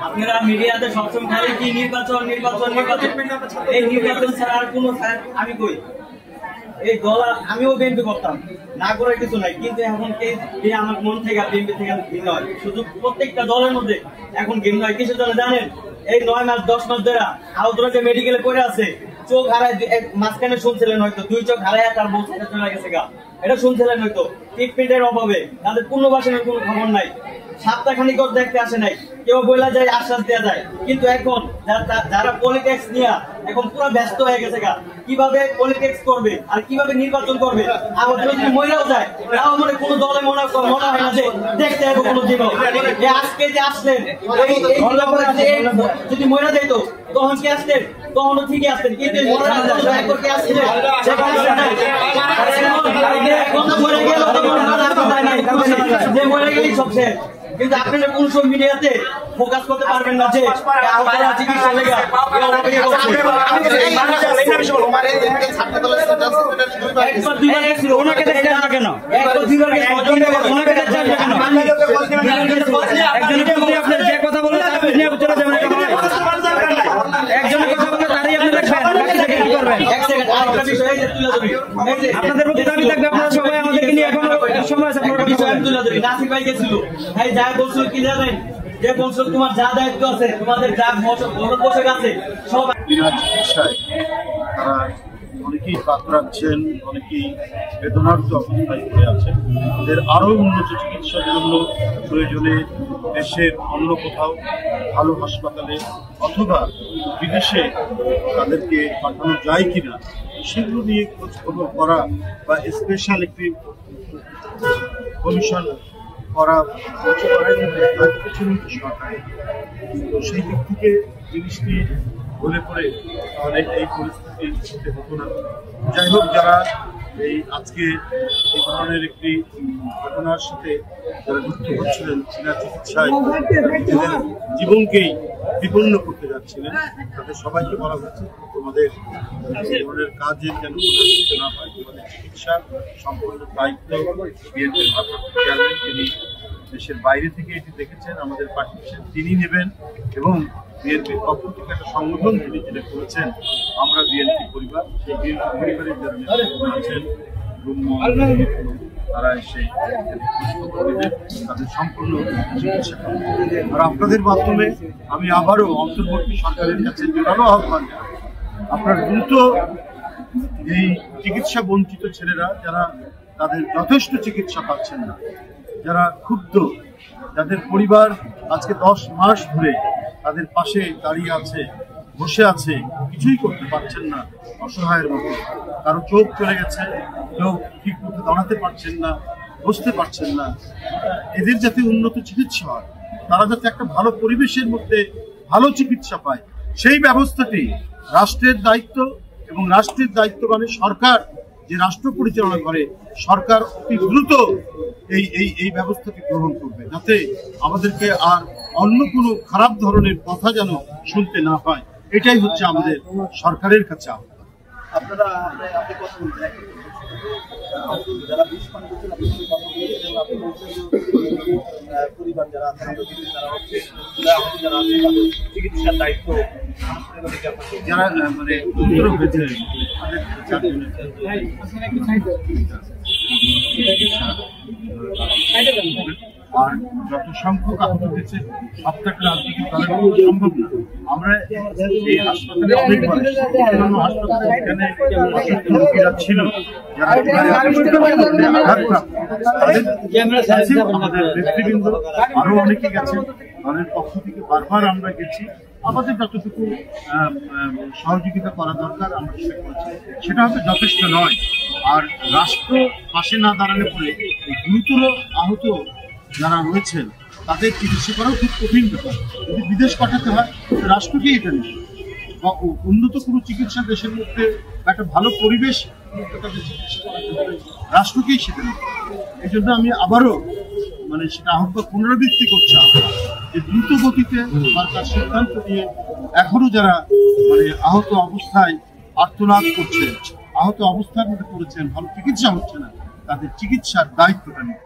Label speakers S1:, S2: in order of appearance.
S1: আপনারা মিডিয়াতে সবসময় খালি কি নির্বাচন নির্বাচন নির্বাচন, এই নির্বাচন ছাড়া আর কোনো আমি কই এই দল আমিও বিএনপি করতাম, না করে কিছু নাই, কিন্তু এখন কে আমার মন থেকে বিএনপি থেকে ভিন্ন হয়। শুধু প্রত্যেকটা দলের মধ্যে এখন ভিন্ন হয়। কিছু জনে জানেন এই 9 মাস 10 মাস ধরে আউটডোরে মেডিকেলে পড়ে আছে, চোখ হারায় মাঝখানে শুনছিলেন হয়তো 2 চোখ হারায় তার বউ ছেড়ে চলে গেছে গা, এটা শুনছিলেন হয়তো। ট্রিটমেন্টের অভাবে তাদের পুনর্বাসনের কোনো খবর নাই, সপ্তাহখানিক দেখতে আসে নাই, কেউ বলা যায় আশ্বাস দেওয়া যায়, কিন্তু এখন যারা পলিটিক্স নিয়ে এখন পুরো ব্যস্ত হয়ে গেছে গা, কিভাবে পলিটিক্স করবে আর কিভাবে নির্বাচন করবে। আবার যদি মহিলাও যায় তাও মানে কোনো দলে মনে হয় না যে দেখতে হবে কোনো জীবন। আজকে যে আসলেন যদি মহিলা যাইত তখন কি আসতেন, তখনও ঠিকই আসতেন, কিন্তু যে মরে গেলেই সব শেষ। কিন্তু আপনারা কোন সব মিডিয়াতে ফোকাস করতে পারবেন না যে চিকিৎসা লেগে
S2: যে কথা বলে আপনাদের প্রতি দাবি থাকবে, আপনারা সবাই আমাদেরকে নিয়ে এখন সময় আছে।
S1: নাসির ভাই গেছিল, ভাই যা বলছিল কি জানেন, যে বলছিল তোমার যা দায়িত্ব আছে, তোমাদের যা পোশাক আছে সব
S3: চিকিৎসায় তারা অনেকেই কাতরাচ্ছেন, অনেকেই বেদনার্থ অবস্থায় পড়ে আছেন। তাদের আরও উন্নত চিকিৎসার জন্য প্রয়োজনে দেশের অন্য কোথাও ভালো হাসপাতালে অথবা বিদেশে তাদেরকে পাঠানো যায় কিনা সেগুলো নিয়ে খোঁজখবর করা বা স্পেশাল একটি কমিশন করা সরকার। তো সেই দিক থেকে জিনিসটি বলে পড়ে তাহলে এই পরিস্থিতি হতে হতো না। যাই হোক, যারা এই আজকে এই ধরনের একটি ঘটনার সাথে যারা যুক্ত হচ্ছিলেন, চীনা চিকিৎসায় নিজেদের জীবনকেই বিপন্ন করতে যাচ্ছিলেন, তাদের সবাইকে বলা হচ্ছে তোমাদের এই ধরনের কাজের যেন করতে না হয়। তোমাদের চিকিৎসার সম্পূর্ণ দায়িত্ব বিএনপির ভারপ্রাপ্ত চেয়ারম্যান, তিনি দেশের বাইরে থেকে এটি দেখেছেন, আমাদের পাঠিয়েছেন, তিনি নেবেন। এবং বিএনপির পক্ষ থেকে একটা সংগঠন তিনি যেটা করেছেন, আমরা বিএনপি পরিবার, সেই বিএনপি পরিবারের যারা নেতৃত্ব আছেন তারা এসে তাদের সম্পূর্ণ চিকিৎসা করবেন। আর আপনাদের মাধ্যমে আমি আবারও অন্তর্বর্তী সরকারের কাছে জোরালো আহ্বান জানাই, আপনার দ্রুত এই চিকিৎসা বঞ্চিত ছেলেরা যারা তাদের যথেষ্ট চিকিৎসা পাচ্ছেন না, যারা ক্ষুব্ধ, যাদের পরিবার আজকে 10 মাস ধরে তাদের পাশে দাঁড়িয়ে আছে, বসে আছে, কিছুই করতে পারছেন না, অসহায়ের মতো, কারো চোখ চলে গেছে, কেউ ঠিক মতো দাঁড়াতে পারছেন না, বসতে পারছেন না, এদের যাতে উন্নত চিকিৎসা হয়, তারা যাতে একটা ভালো পরিবেশের মধ্যে ভালো চিকিৎসা পায়, সেই ব্যবস্থাটি রাষ্ট্রের দায়িত্ব। এবং রাষ্ট্রের দায়িত্ব মানে সরকার যে রাষ্ট্র পরিচালনা করে, সরকার অতি দ্রুত এই ব্যবস্থাটি গ্রহণ করবে, যাতে আমাদেরকে আর অন্য কোনো খারাপ ধরনের কথা যেন শুনতে না হয়। এটাই হচ্ছে আমাদের সরকারের কাছে আহ্বান।
S4: আপনারা কথা বলছেন যারা পরিবার যারা চিকিৎসার দায়িত্ব
S3: যারা মানে আর যত সংখ্যক আহত হয়েছে সবটাকে রাজনীতি করা সম্ভব না। আমরা এই হাসপাতালে অনেকবার হাসপাতালে এখানে অসুস্থ রোগীরা ছিল, আমাদের নেতৃবৃন্দ আরো অনেকে গেছেন, দলের পক্ষ থেকে বারবার আমরা গেছি, আমাদের যতটুকু সহযোগিতা করা দরকার আমরা সেটা করেছি, সেটা হয়তো যথেষ্ট নয়। আর রাষ্ট্র পাশে না দাঁড়ালে পরে গুরুতর আহত যারা রয়েছেন তাদের চিকিৎসা করাও খুব কঠিন ব্যাপার। যদি বিদেশ পাঠাতে হয় রাষ্ট্রকেই এটা নেবে, বা উন্নত কোনো চিকিৎসা দেশের মধ্যে একটা ভালো পরিবেশ তাদের চিকিৎসা করাতে হবে, রাষ্ট্রকেই সেটা নেবে। এই জন্য আমি আবারও মানে সেটা আহ্বান পুনরাবৃত্তি করছি যে দ্রুত গতিতে সরকার সিদ্ধান্ত নিয়ে এখনো যারা মানে আহত অবস্থায় আর্তনাদ করছেন, আহত অবস্থার মধ্যে পড়েছেন, ভালো চিকিৎসা হচ্ছে না, তাদের চিকিৎসার দায়িত্বটা নেবে।